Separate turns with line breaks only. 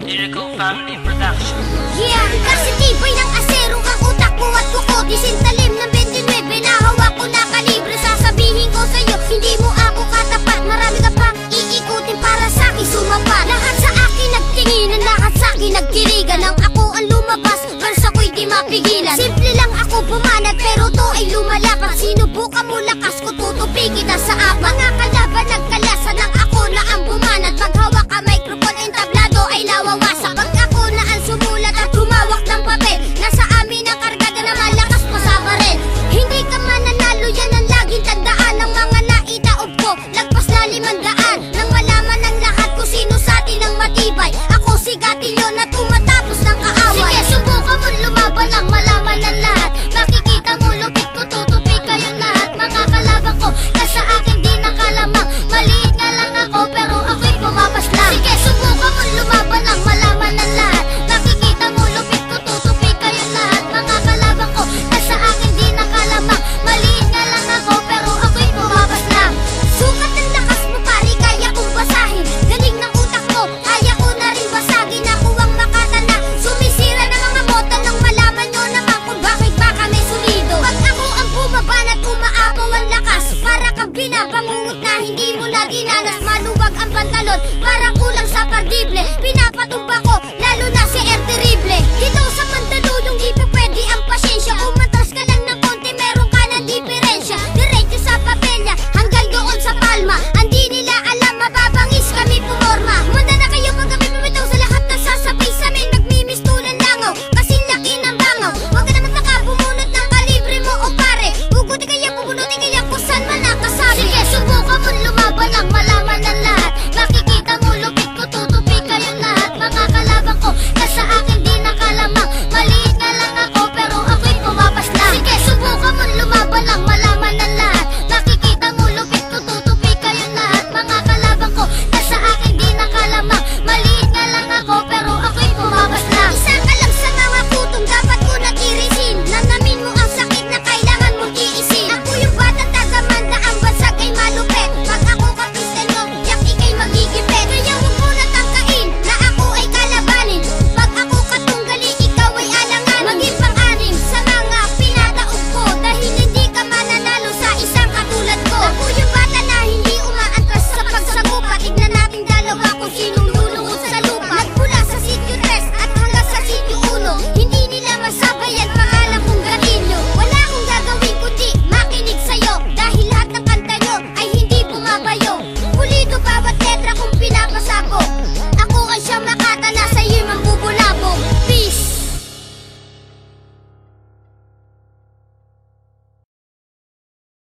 Lyrical Family Production.
Yeah, kasi tibay ng asero ang utak ko at kuko. Disintalim ng 29 na hawak ko na kalibre. Sasabihin ko sa'yo, hindi mo ako katapat. Marami ka pang iikutin para sa'kin sumapat. Lahat sa akin nagtinginan, lahat sa'kin nagkirigan. Nang ako ang lumabas, verse ako'y di mapigilan. Simple lang ako pumanat, pero to ay lumalapat. Sinubukan mo lakas ko, tutupi kita sa apat. Mga kalaban nagkalasan ng ako na ang bumanat. Pag hawak ka microphone and tablado ay lawawasak. Pag ako na ang sumulat at humawak ng papel, nasa amin ang kargada na malakas pa sa baril. Hindi ka mananalo, yan ang laging tandaan ng mga naitaob ko. Lagpas na 500 nang malaman ng lahat kung sino sa atin ang matibay. Ako si Gatillo na tumatapos ng kaaway. Sige, subukan mo lumaban lang malaman ng lahat. Makikita mo lupit ko, tutupi kayong lahat. Mga kalaban ko, nasa akin di nakalamang. Maliit nga lang ako pero ako'y pumapas lang. Sige, subukan mo lumaban lang malaman ng lahat. Makikita mo lupit ko, tutupi kayong lahat. Mga kalaban ko, nasa akin di nakalamang. Maliit nga lang ako pero ako'y pumapas lang. Sukat ng lakas mo pare, kaya kong basahin. Galing ng utak mo, kaya ko na rin basagin. Ako ang makatana, sumisira ng mga mota nang malaman nyo naman kung bakit ba kami solido. Pag ako ang bumaban at umaapaw ang lakas, para kang binabangungot na hindi mo na dinanas. Maluwag ang pantalon, para kulang sa pardible. Pinapatumba ko